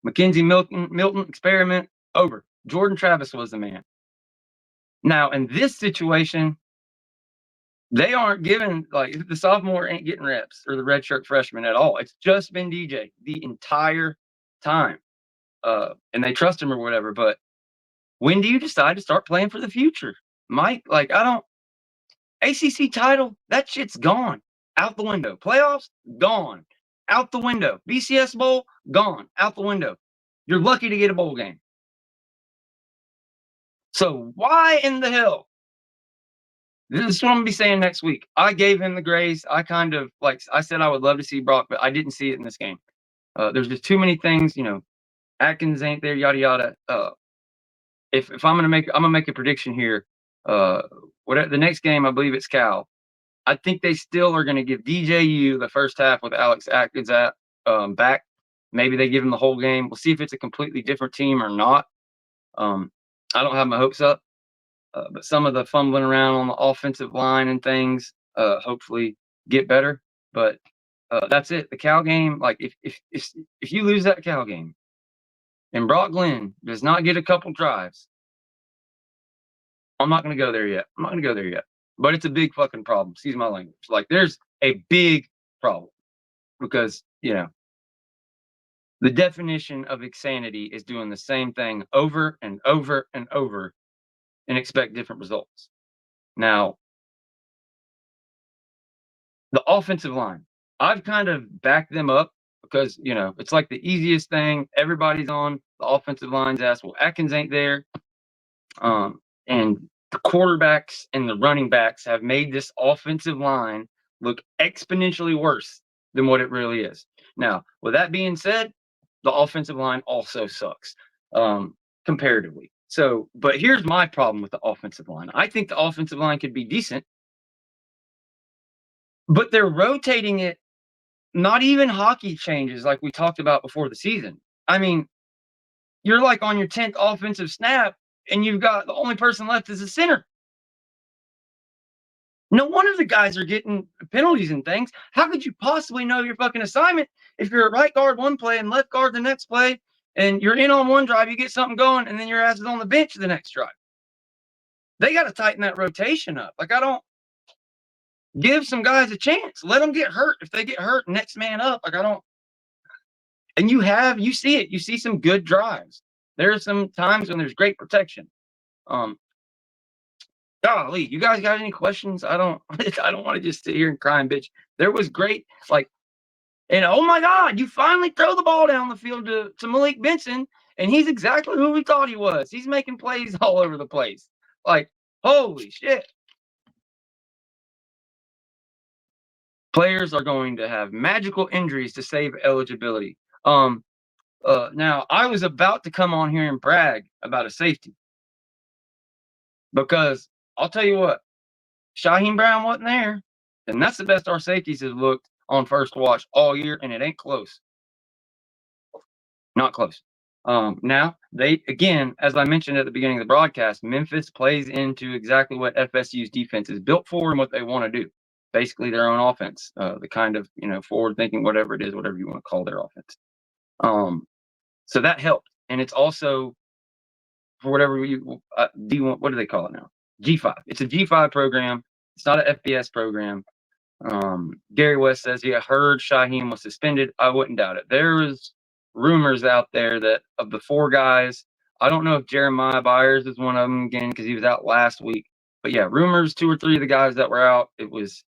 Mackenzie Milton experiment over. Jordan Travis was the man. Now, in this situation, they aren't giving, like, the sophomore ain't getting reps or the redshirt freshman at all. It's just been DJ the entire time. And they trust him or whatever. But when do you decide to start playing for the future? Mike, like, I don't, ACC title, that shit's gone out the window. Playoffs, gone out the window. BCS Bowl, gone out the window. You're lucky to get a bowl game. So why in the hell? This is what I'm gonna be saying next week. I gave him the grace. I kind of, like I said, I would love to see Brock, but I didn't see it in this game. There's just too many things, Atkins ain't there, yada yada. If I'm gonna make a prediction here. Whatever the next game, I believe it's Cal. I think they still are going to give DJU the first half with Alex Atkins back. Maybe they give him the whole game. We'll see if it's a completely different team or not. I don't have my hopes up, but some of the fumbling around on the offensive line and things hopefully get better. But that's it. The Cal game, like if you lose that Cal game and Brock Glenn does not get a couple drives, I'm not going to go there yet. But it's a big fucking problem. Excuse my language. Like, there's a big problem because, the definition of insanity is doing the same thing over and over and over and expect different results. Now, the offensive line, I've kind of backed them up because, it's like the easiest thing. Everybody's on the offensive line's ass. Well, Atkins ain't there. And the quarterbacks and the running backs have made this offensive line look exponentially worse than what it really is. Now, with that being said, the offensive line also sucks comparatively. So, but here's my problem with the offensive line. I think the offensive line could be decent, but they're rotating it, not even hockey changes like we talked about before the season. I mean, you're like on your 10th offensive snap, and you've got the only person left is a center. No wonder the guys are getting penalties and things. How could you possibly know your fucking assignment if you're a right guard one play and left guard the next play, and you're in on one drive, you get something going, and then your ass is on the bench the next drive? They got to tighten that rotation up. Like, I don't give some guys a chance. Let them get hurt. If they get hurt, next man up. Like, I don't. And you see it. You see some good drives. There are some times when there's great protection. Golly, you guys got any questions? I don't want to just sit here and cry and bitch. There was great, like, and oh my God, you finally throw the ball down the field to Malik Benson, and he's exactly who we thought he was. He's making plays all over the place. Like, holy shit. Players are going to have magical injuries to save eligibility. Now, I was about to come on here and brag about a safety because I'll tell you what, Shaheem Brown wasn't there, and that's the best our safeties have looked on first watch all year, and it ain't close. Not close. Now, they, again, as I mentioned at the beginning of the broadcast, Memphis plays into exactly what FSU's defense is built for and what they want to do. Basically, their own offense, the kind of, forward-thinking, whatever it is, whatever you want to call their offense. So that helped. And it's also, for whatever D1, what do they call it now? G5. It's a G5 program. It's not an FBS program. Gary West says he heard Shaheem was suspended. I wouldn't doubt it. There was rumors out there that of the 4 guys, I don't know if Jeremiah Byers is one of them again because he was out last week. But yeah, rumors 2 or 3 of the guys that were out, it was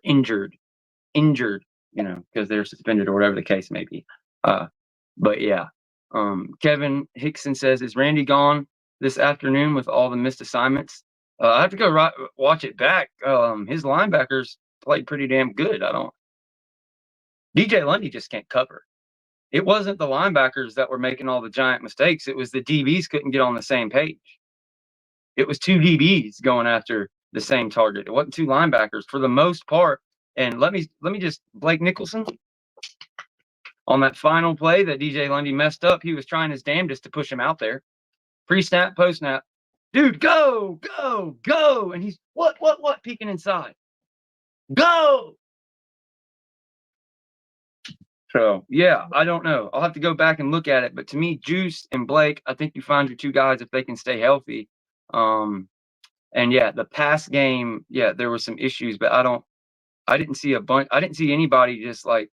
injured, because they're suspended or whatever the case may be. But yeah, Kevin Hickson says, is Randy gone this afternoon with all the missed assignments? I have to go watch it back. His linebackers played pretty damn good. DJ Lundy just can't cover. It wasn't the linebackers that were making all the giant mistakes. It was the DBs couldn't get on the same page. It was 2 DBs going after the same target. It wasn't 2 linebackers for the most part. And let me just, Blake Nicholson, on that final play that DJ Lundy messed up, he was trying his damnedest to push him out there. Pre-snap, post-snap. Dude, go. And he's, what, peeking inside. Go. So yeah, I don't know. I'll have to go back and look at it. But to me, Juice and Blake, I think you find your two guys if they can stay healthy. Um, and yeah, the pass game, yeah, there was some issues, but I didn't see a bunch. I didn't see anybody just like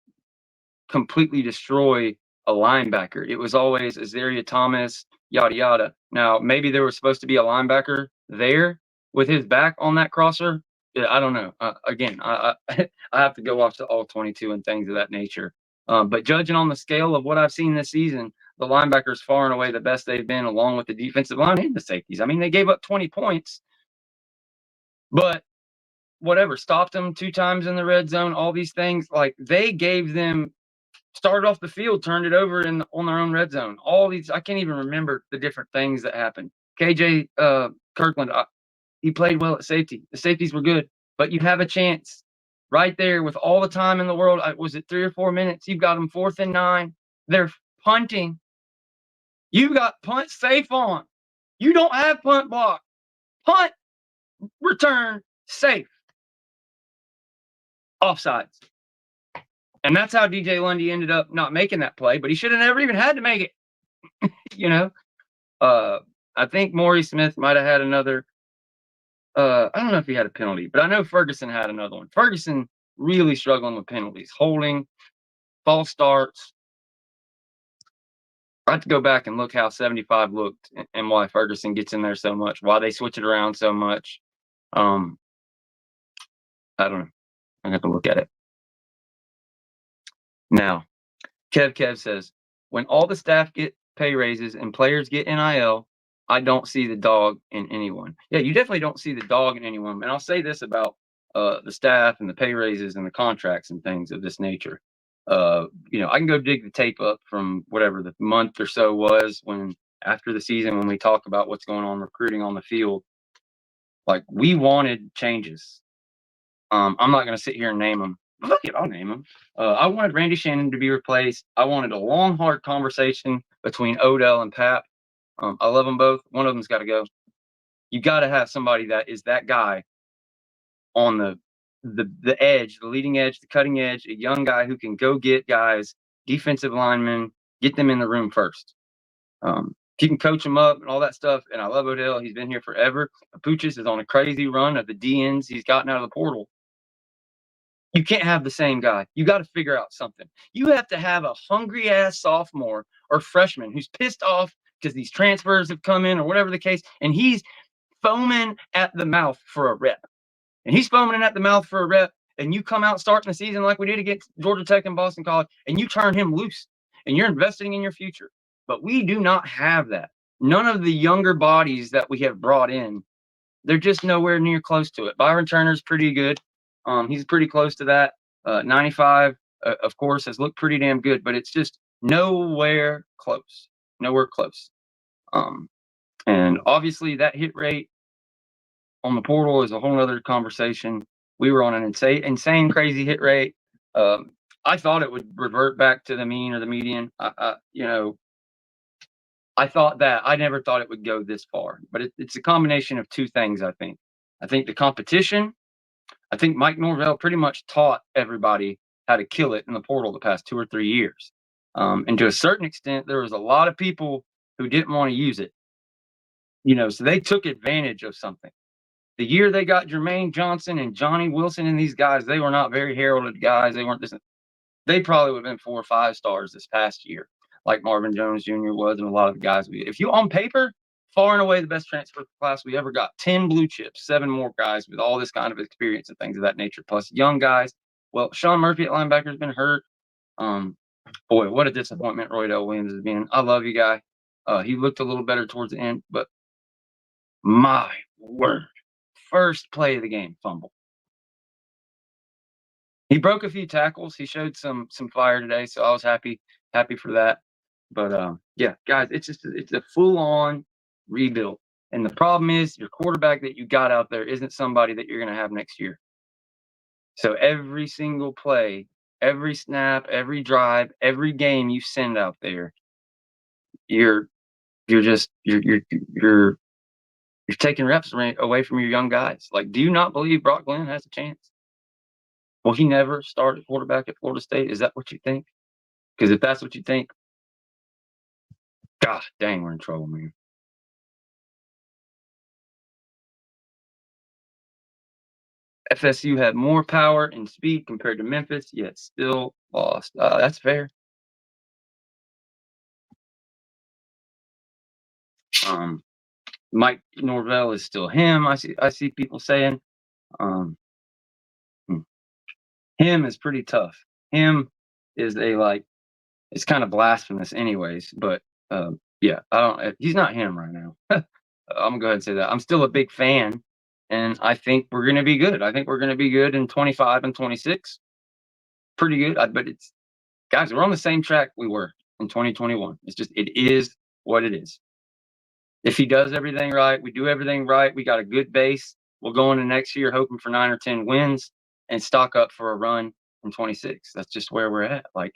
completely destroy a linebacker. It was always Azaria Thomas, yada yada. Now maybe there was supposed to be a linebacker there with his back on that crosser. Yeah, I don't know. Again, I have to go watch the all 22 and things of that nature. But judging on the scale of what I've seen this season, the linebackers far and away the best they've been, along with the defensive line and the safeties. I mean, they gave up 20 points, but whatever stopped them two times in the red zone. All these things like they gave them started off the field, turned it over in on their own red zone. All these, I can't even remember the different things that happened. KJ Kirkland, he played well at safety. The safeties were good, but you have a chance right there with all the time in the world. Was it 3 or 4 minutes? You've got them 4th and 9. They're punting. You got punt safe on. You don't have punt block. Punt, return, safe. Offsides. And that's how DJ Lundy ended up not making that play, but he should have never even had to make it. You know, I think Maury Smith might have had another. I don't know if he had a penalty, but I know Ferguson had another one. Ferguson really struggling with penalties, holding, false starts. I have to go back and look how 75 looked and why Ferguson gets in there so much, why they switch it around so much. Um, I don't know. I have to look at it now. Kev says, when all the staff get pay raises and players get NIL, I don't see the dog in anyone. Yeah, you definitely don't see the dog in anyone. And I'll say this about the staff and the pay raises and the contracts and things of this nature. I can go dig the tape up from whatever the month or so was when after the season when we talk about what's going on recruiting on the field. Like we wanted changes. I'm not going to sit here and name them. Fuck it, I'll name them. I wanted Randy Shannon to be replaced. I wanted a long, hard conversation between Odell and Pap. I love them both. One of them's got to go. You got to have somebody that is that guy on the edge, the leading edge, the cutting edge, a young guy who can go get guys, defensive linemen, get them in the room first. He can coach them up and all that stuff. And I love Odell. He's been here forever. Pooches is on a crazy run of the DNs he's gotten out of the portal. You can't have the same guy. You got to figure out something. You have to have a hungry ass sophomore or freshman who's pissed off because these transfers have come in or whatever the case, and he's foaming at the mouth for a rep. And he's foaming at the mouth for a rep, and you come out starting the season like we did against Georgia Tech and Boston College, and you turn him loose, and you're investing in your future. But we do not have that. None of the younger bodies that we have brought in, they're just nowhere near close to it. Byron Turner's pretty good. He's pretty close to that. 95, of course, has looked pretty damn good, but it's just nowhere close. Nowhere close. And obviously, that hit rate on the portal is a whole other conversation. We were on an insane, crazy hit rate. I thought it would revert back to the mean or the median. I thought that. I never thought it would go this far, but it's a combination of two things. I think the competition. I think Mike Norvell pretty much taught everybody how to kill it in the portal the past 2 or 3 years. And to a certain extent, there was a lot of people who didn't want to use it. So they took advantage of something. The year they got Jermaine Johnson and Johnny Wilson and these guys, they were not very heralded guys. They weren't this. They probably would have been 4 or 5 stars this past year, like Marvin Jones Jr. was, and a lot of the guys if you on paper, far and away the best transfer class we ever got. 10 blue chips, 7 more guys with all this kind of experience and things of that nature, plus young guys. Well, Sean Murphy at linebacker has been hurt. Boy, what a disappointment Roydell Williams has been. I love you, guy. He looked a little better towards the end, but my word. First play of the game, fumble. He broke a few tackles. He showed some fire today, so I was happy for that. But yeah, guys, it's a full on rebuild. And the problem is your quarterback that you got out there isn't somebody that you're going to have next year. So every single play, every snap, every drive, every game you send out there, you're taking reps away from your young guys. Like, do you not believe Brock Glenn has a chance? Will he never start at quarterback at Florida State? Is that what you think? Because if that's what you think, gosh dang, we're in trouble, man. FSU had more power and speed compared to Memphis, yet still lost. That's fair. Um, Mike Norvell is still him. I see people saying, um, hmm, him is pretty tough. Him is a like it's kind of blasphemous, anyways. But yeah, I don't. He's not him right now. I'm gonna go ahead and say that. I'm still a big fan, and I think we're gonna be good. I think we're gonna be good in 25 and 26. Pretty good. But it's guys, we're on the same track we were in 2021. It's just it is what it is. If he does everything right, we do everything right. We got a good base. We'll go into next year hoping for 9 or 10 wins and stock up for a run in 26. That's just where we're at. Like,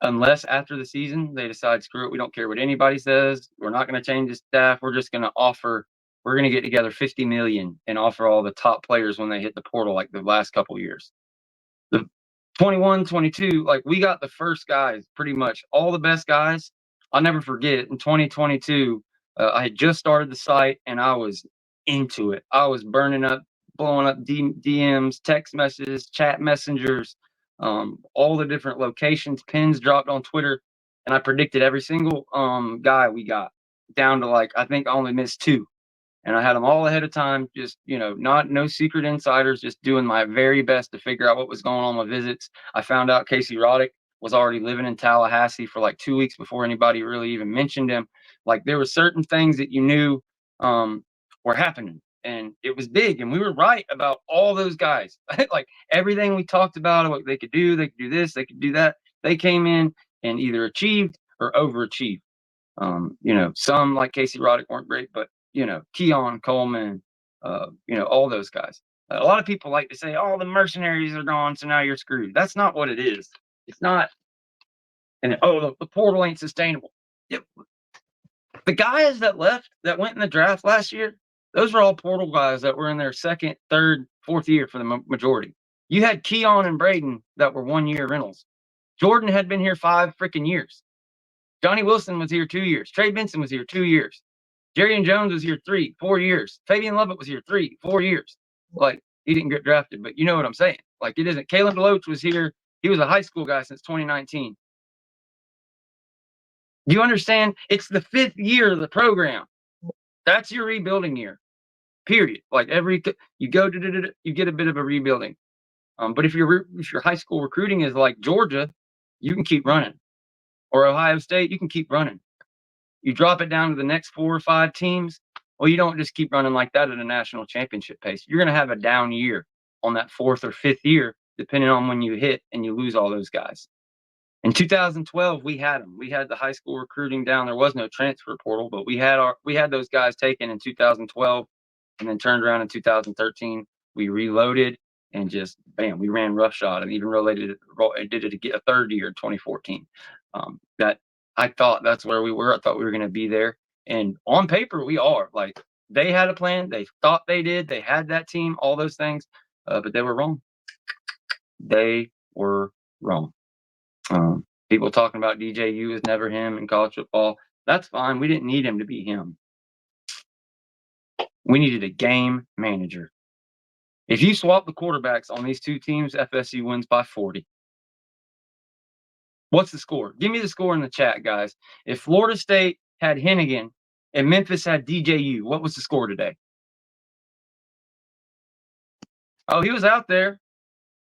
unless after the season they decide, screw it, we don't care what anybody says. We're not going to change the staff. We're just going to offer. We're going to get together 50 million and offer all the top players when they hit the portal, like the last couple of years. The 21, 22, like we got the first guys, pretty much all the best guys. I'll never forget in 2022, I had just started the site and I was into it. I was burning up, blowing up DMs, text messages, chat messengers, all the different locations, pins dropped on Twitter, and I predicted every single guy we got down to like I think I only missed two, and I had them all ahead of time. Just not no secret insiders, just doing my very best to figure out what was going on with visits. I found out Casey Roddick was already living in Tallahassee for like 2 weeks before anybody really even mentioned him. Like there were certain things that you knew were happening, and it was big, and we were right about all those guys. Like everything we talked about, what they could do this, they could do that. They came in and either achieved or overachieved. Some like Casey Roddick weren't great, but Keon Coleman, all those guys. A lot of people like to say, "Oh, the mercenaries are gone, so now you're screwed." That's not what it is. It's not. And the portal ain't sustainable. It, the guys that left that went in the draft last year, those were all portal guys that were in their second, third, fourth year for the majority. You had Keon and Braden that were 1 year rentals. Jordan had been here 5 freaking years. Johnny Wilson was here 2 years. Trey Benson was here 2 years. Jerry and Jones was here 3, 4 years. Fabian Lovett was here 3, 4 years. Like he didn't get drafted, but you know what I'm saying. Like it isn't. Kalen DeLoach was here. He was a high school guy since 2019. Do you understand? It's the 5th year of the program. That's your rebuilding year. Period. Like you go you get a bit of a rebuilding. But if your high school recruiting is like Georgia, you can keep running, or Ohio State, you can keep running. You drop it down to the next 4 or 5 teams. Well, you don't just keep running like that at a national championship pace. You're going to have a down year on that 4th or 5th year, depending on when you hit and you lose all those guys. In 2012, we had them. We had the high school recruiting down. There was no transfer portal, but we had those guys taken in 2012, and then turned around in 2013. We reloaded and just bam, we ran roughshod and even did it a 3rd year in 2014. That I thought that's where we were. I thought we were going to be there, and on paper we are. Like they had a plan. They thought they did. They had that team. All those things, but they were wrong. They were wrong. People talking about DJU is never him in college football. That's fine. We didn't need him to be him. We needed a game manager. If you swap the quarterbacks on these two teams, FSU wins by 40. What's the score? Give me the score in the chat, guys. If Florida State had Hennigan and Memphis had DJU, what was the score today? Oh, he was out there.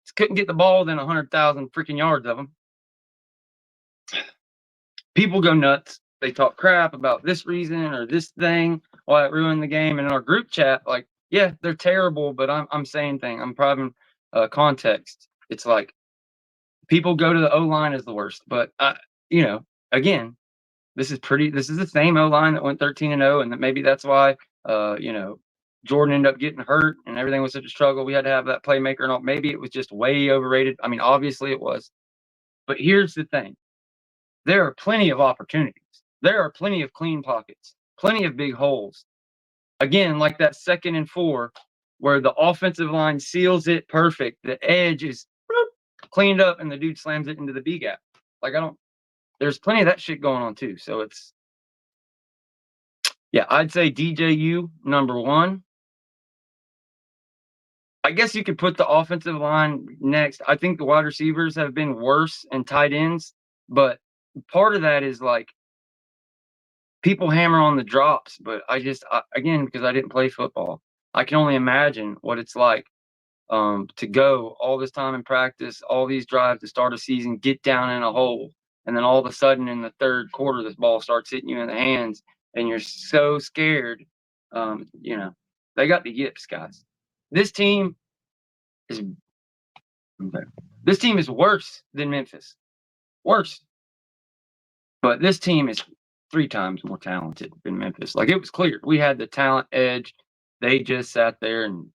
Just couldn't get the ball within 100,000 freaking yards of him. People go nuts. They talk crap about this reason or this thing, why it ruined the game. And in our group chat, like, yeah, they're terrible, but I'm saying things. I'm providing context. It's like people go to the O line as the worst, but again, this is the same O line that went 13-0, and maybe that's why Jordan ended up getting hurt and everything was such a struggle. We had to have that playmaker, and all. Maybe it was just way overrated. I mean, obviously it was, but here's the thing. There are plenty of opportunities. There are plenty of clean pockets, plenty of big holes. Again, like that 2nd and 4, where the offensive line seals it perfect. The edge is cleaned up, and the dude slams it into the B gap. Like I don't. There's plenty of that shit going on too. So it's yeah. I'd say DJU number one. I guess you could put the offensive line next. I think the wide receivers have been worse and tight ends, but part of that is like people hammer on the drops, but again, because I didn't play football, I can only imagine what it's like to go all this time in practice, all these drives to start a season, get down in a hole, and then all of a sudden in the third quarter, this ball starts hitting you in the hands, and you're so scared. You know, they got the yips, guys. This team is okay. This team is worse than Memphis, worse. But this team is 3 times more talented than Memphis. Like it was clear, we had the talent edge. They just sat there and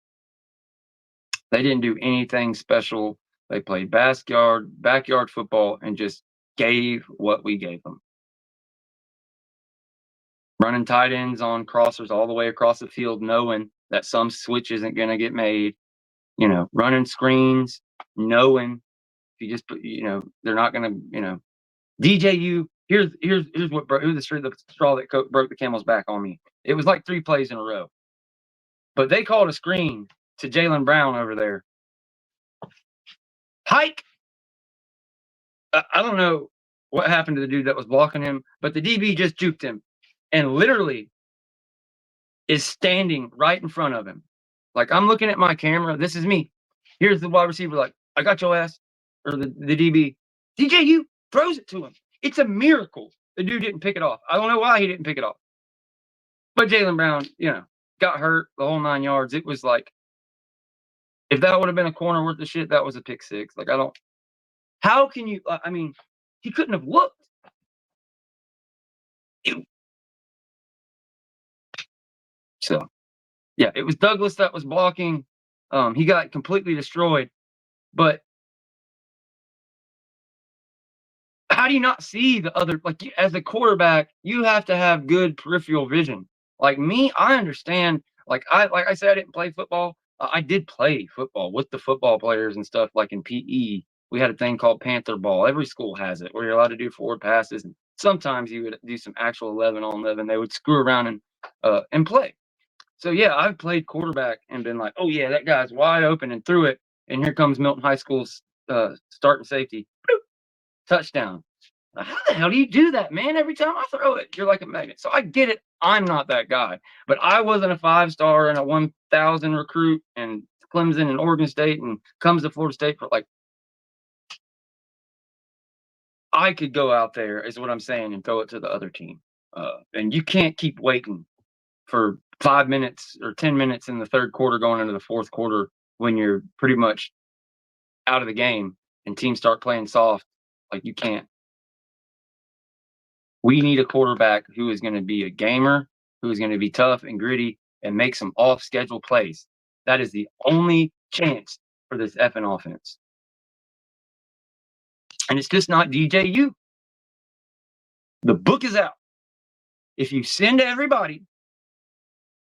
they didn't do anything special. They played backyard football, and just gave what we gave them. Running tight ends on crossers all the way across the field, knowing that some switch isn't going to get made. Running screens, knowing if you just put, they're not going to, DJU. Here's what broke. Here's the straw that broke the camel's back on me. It was like 3 plays in a row, but they called a screen to Jalen Brown over there. Hike. I don't know what happened to the dude that was blocking him, but the DB just juked him and literally is standing right in front of him. Like I'm looking at my camera. This is me. Here's the wide receiver. Like I got your ass, or the DB. DJU throws it to him. It's a miracle the dude didn't pick it off. I don't know why he didn't pick it off. But Jalen Brown, got hurt the whole 9 yards. It was like, if that would have been a corner worth of shit, that was a pick six. Like, how can you, he couldn't have looked. So, yeah, it was Douglas that was blocking. He got completely destroyed. But how do you not see the other? Like, as a quarterback, you have to have good peripheral vision. Like me, I understand. Like I said, I didn't play football. I did play football with the football players and stuff. Like in PE, we had a thing called Panther Ball. Every school has it, where you're allowed to do forward passes, and sometimes you would do some actual 11-on-11. They would screw around and play. So yeah, I've played quarterback and been like, oh yeah, that guy's wide open, and threw it, and here comes Milton High School's starting safety, boop, touchdown. How the hell do you do that, man? Every time I throw it, you're like a magnet. So I get it. I'm not that guy, but I wasn't a 5-star and a 1,000 recruit and Clemson and Oregon State and comes to Florida State for like. I could go out there, is what I'm saying, and throw it to the other team. And you can't keep waiting for 5 minutes or 10 minutes in the third quarter going into the fourth quarter when you're pretty much out of the game and teams start playing soft. Like you can't. We need a quarterback who is going to be a gamer, who is going to be tough and gritty and make some off-schedule plays. That is the only chance for this effing offense. And it's just not DJU. The book is out. If you send to everybody,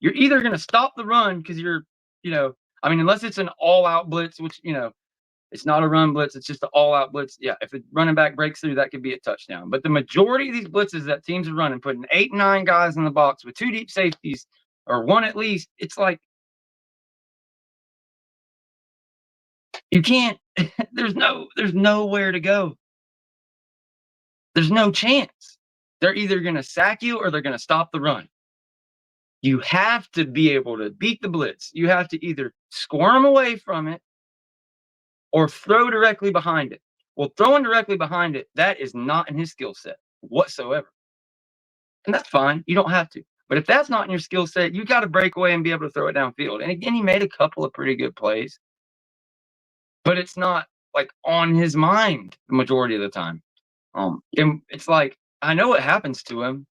you're either going to stop the run because unless it's an all-out blitz, which, it's not a run blitz. It's just an all-out blitz. Yeah, if the running back breaks through, that could be a touchdown. But the majority of these blitzes that teams are running, putting 8 and 9 guys in the box with 2 deep safeties or 1 at least, it's like you can't. There's nowhere to go. There's no chance. They're either going to sack you or they're going to stop the run. You have to be able to beat the blitz. You have to either squirm away from it or throw directly behind it. Well, throwing directly behind it, that is not in his skill set whatsoever. And that's fine. You don't have to. But if that's not in your skill set, you got to break away and be able to throw it downfield. And again, he made a couple of pretty good plays, but it's not like on his mind the majority of the time. And it's like, I know what happens to him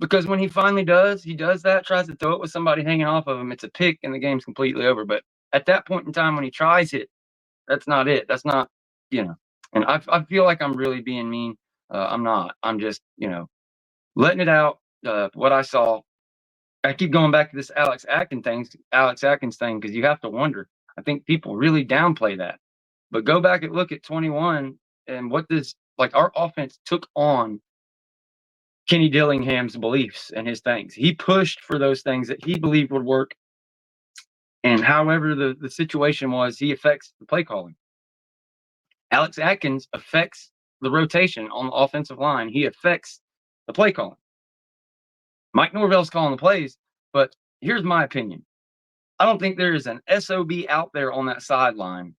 because when he finally does that, tries to throw it with somebody hanging off of him, it's a pick and the game's completely over. But at that point in time, when he tries it, that's not it. That's not, and I feel like I'm really being mean. I'm not. I'm just, letting it out. What I saw. I keep going back to this Alex Atkins thing, because you have to wonder. I think people really downplay that. But go back and look at 21 and what this like our offense took on Kenny Dillingham's beliefs and his things. He pushed for those things that he believed would work. And however the situation was, he affects the play calling. Alex Atkins affects the rotation on the offensive line. He affects the play calling. Mike Norvell's calling the plays, but here's my opinion. I don't think there is an SOB out there on that sideline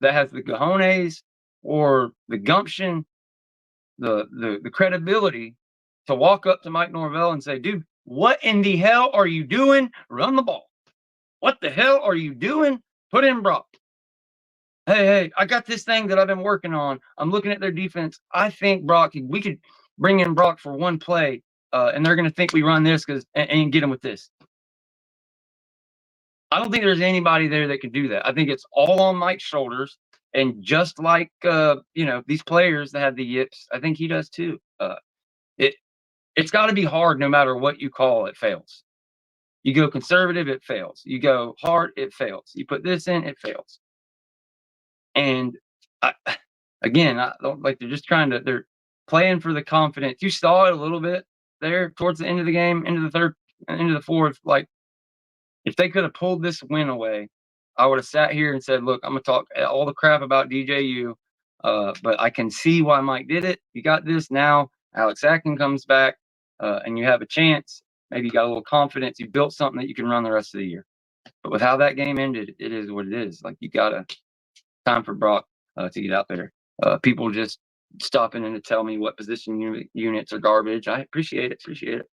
that has the cojones or the gumption, the credibility to walk up to Mike Norvell and say, dude, what in the hell are you doing? Run the ball. What the hell are you doing? Put in Brock. Hey, I got this thing that I've been working on. I'm looking at their defense. I think we could bring in Brock for one play, and they're going to think we run this and get him with this. I don't think there's anybody there that could do that. I think it's all on Mike's shoulders. And just like these players that have the yips, I think he does too. It's got to be hard no matter what you call it, fails. You go conservative, it fails. You go hard, it fails. You put this in, it fails. And again, I don't like they're playing for the confidence. You saw it a little bit there towards the end of the game, into the third, into the fourth. Like, if they could have pulled this win away, I would have sat here and said, look, I'm going to talk all the crap about DJU, but I can see why Mike did it. You got this now. Alex Atkins comes back, and you have a chance. Maybe you got a little confidence. You built something that you can run the rest of the year. But with how that game ended, it is what it is. Like, you got to time for Brock to get out there. People just stopping in to tell me what position units are garbage. I appreciate it.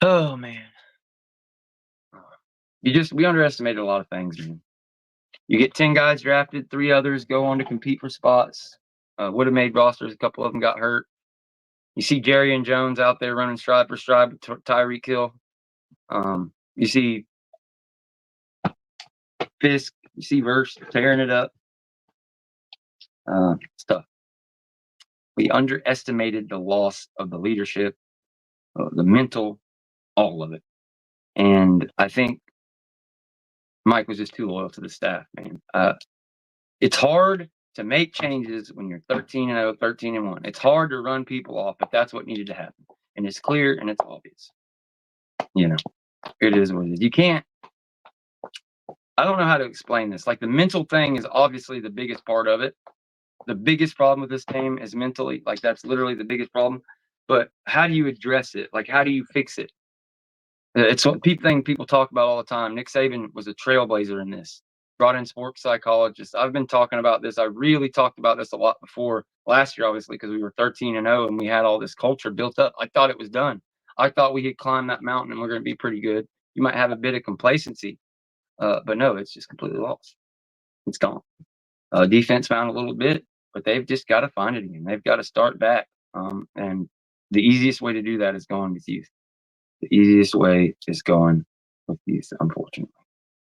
Oh, man. We underestimated a lot of things, man. You get 10 guys drafted, 3 others go on to compete for spots. Would have made rosters. A couple of them got hurt. You see Jerry and Jones out there running stride for stride with Tyreek Hill. You see Fisk, you see Verse tearing it up. It's tough. We underestimated the loss of the leadership, the mental, all of it. And I think Mike was just too loyal to the staff, man. It's hard to make changes when you're 13-0, 13-1. It's hard to run people off, but that's what needed to happen. And it's clear and it's obvious. It is what it is. You can't. I don't know how to explain this. Like, the mental thing is obviously the biggest part of it. The biggest problem with this team is mentally. Like, that's literally the biggest problem. But how do you address it? Like, how do you fix it? It's what people talk about all the time. Nick Saban was a trailblazer in this. Brought in sports psychologists. I've been talking about this. I really talked about this a lot before last year, obviously, because we were 13-0 and we had all this culture built up. I thought it was done. I thought we had climbed that mountain and we're going to be pretty good. You might have a bit of complacency, but no, it's just completely lost. It's gone. Defense found a little bit, but they've just got to find it again. They've got to start back. And the easiest way to do that is going with youth. The easiest way is going with youth, unfortunately.